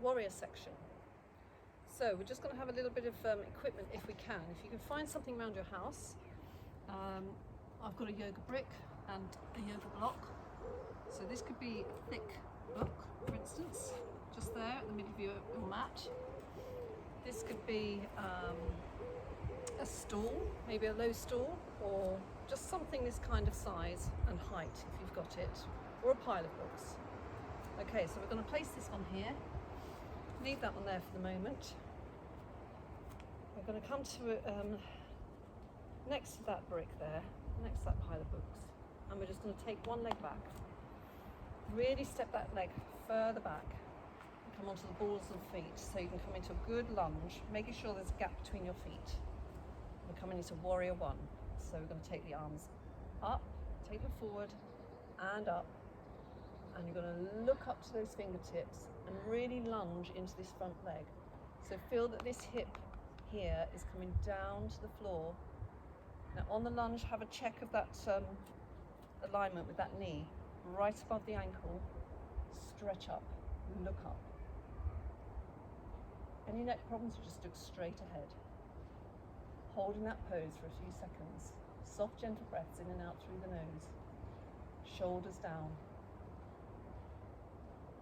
warrior section. So we're just going to have a little bit of equipment if we can. If you can find something around your house. I've got a yoga brick and a yoga block. So this could be a thick book, for instance, just there at the middle of your mat. This could be a stool, maybe a low stool, or just something this kind of size and height if you've got it, or a pile of books. Okay, so we're going to place this one here. Leave that one there for the moment. We're going to come to next to that brick there, next to that pile of books, and we're just going to take one leg back. Really step that leg further back and come onto the balls of the feet so you can come into a good lunge, making sure there's a gap between your feet. We're coming into warrior one. So we're going to take the arms up, take them forward and up, and you're going to look up to those fingertips and really lunge into this front leg. So feel that this hip here is coming down to the floor. Now on the lunge, have a check of that alignment with that knee, right above the ankle. Stretch up, look up. Any neck problems, you just look straight ahead. Holding that pose for a few seconds. Soft, gentle breaths in and out through the nose. Shoulders down.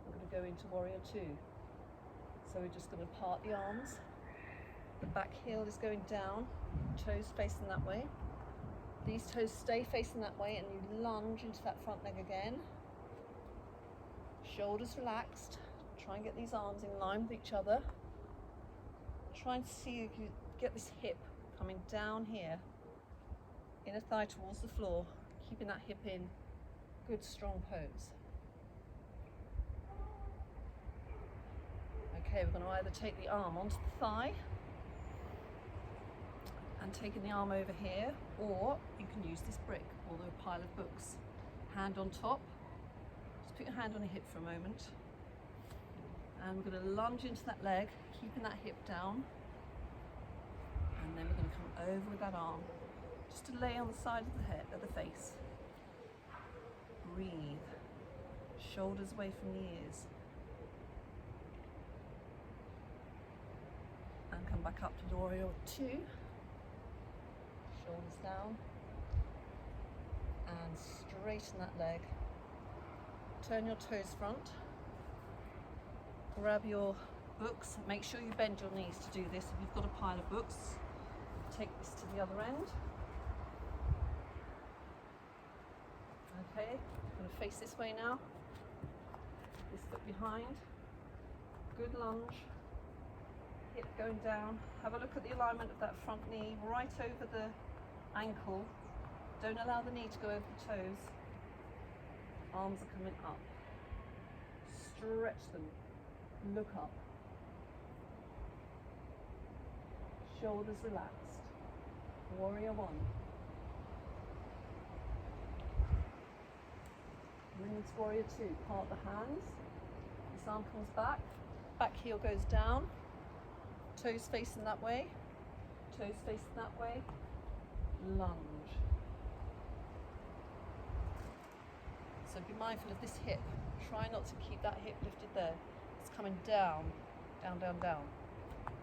We're going to go into warrior two. So we're just going to part the arms. The back heel is going down, toes facing that way. These toes stay facing that way and you lunge into that front leg again. Shoulders relaxed. Try and get these arms in line with each other. Try and see if you get this hip coming down here, inner thigh towards the floor, keeping that hip in. Good strong pose. Okay, we're going to either take the arm onto the thigh and taking the arm over here, or you can use this brick or the pile of books. Hand on top. Just put your hand on your hip for a moment. And we're going to lunge into that leg, keeping that hip down. And then we're going to come over with that arm, just to lay on the side of the head, of the face. Breathe. Shoulders away from the ears. And come back up to warrior two. Shoulders down. And straighten that leg. Turn your toes front. Grab your books. Make sure you bend your knees to do this. If you've got a pile of books, take this to the other end. Okay, I'm going to face this way now. This foot behind. Good lunge. Hip going down. Have a look at the alignment of that front knee right over the ankle. Don't allow the knee to go over the toes. Arms are coming up. Stretch them. Look up. Shoulders relaxed. Warrior one. And then it's warrior two. Part the hands. This arm comes back. Back heel goes down. Toes facing that way. Toes facing that way. Lunge. So be mindful of this hip. Try not to keep that hip lifted there. It's coming down, down, down, down.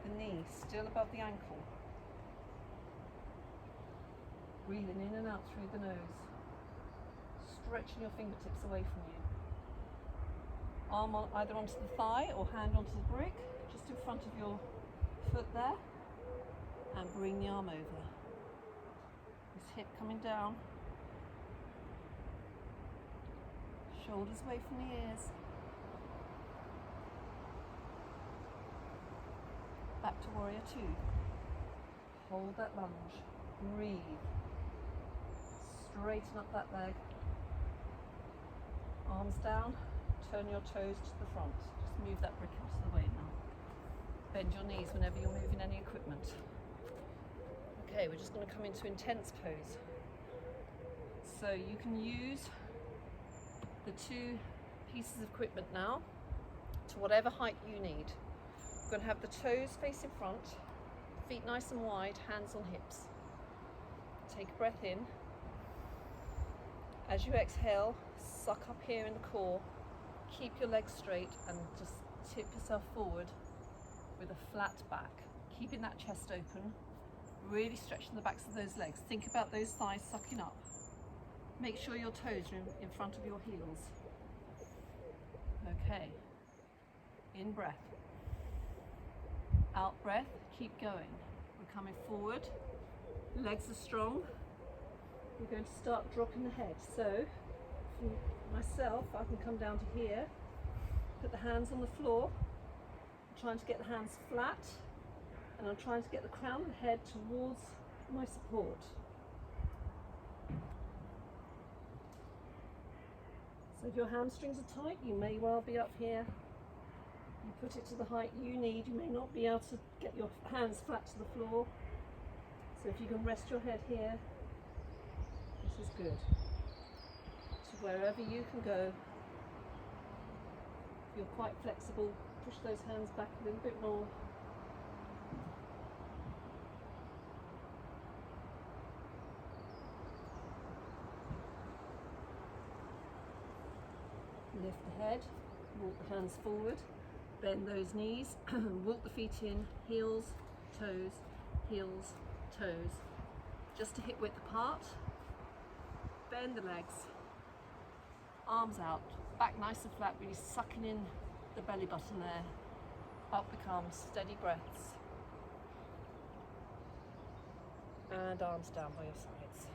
The knee still above the ankle. Breathing in and out through the nose. Stretching your fingertips away from you. Arm on, either onto the thigh or hand onto the brick, just in front of your foot there. And bring the arm over. This hip coming down. Shoulders away from the ears. Back to warrior two. Hold that lunge. Breathe. Straighten up that leg. Arms down. Turn your toes to the front. Just move that brick out of the way now. Bend your knees whenever you're moving any equipment. Okay, we're just going to come into intense pose. So you can use the two pieces of equipment now to whatever height you need. We're going to have the toes facing front, feet nice and wide, hands on hips. Take a breath in. As you exhale, suck up here in the core. Keep your legs straight and just tip yourself forward with a flat back, keeping that chest open, really stretching the backs of those legs. Think about those thighs sucking up. Make sure your toes are in front of your heels. Okay, in breath. Out breath, keep going. We're coming forward, legs are strong. We're going to start dropping the head. So, for myself, I can come down to here, put the hands on the floor. I'm trying to get the hands flat, and I'm trying to get the crown of the head towards my support. So if your hamstrings are tight, you may well be up here. You put it to the height you need. You may not be able to get your hands flat to the floor. So if you can rest your head here, this is good. So wherever you can go, if you're quite flexible, push those hands back a little bit more. Lift the head, walk the hands forward, bend those knees, walk the feet in, heels, toes, just to hip width apart. Bend the legs, arms out, back nice and flat, really sucking in the belly button there. Up we come, steady breaths. And arms down by your sides.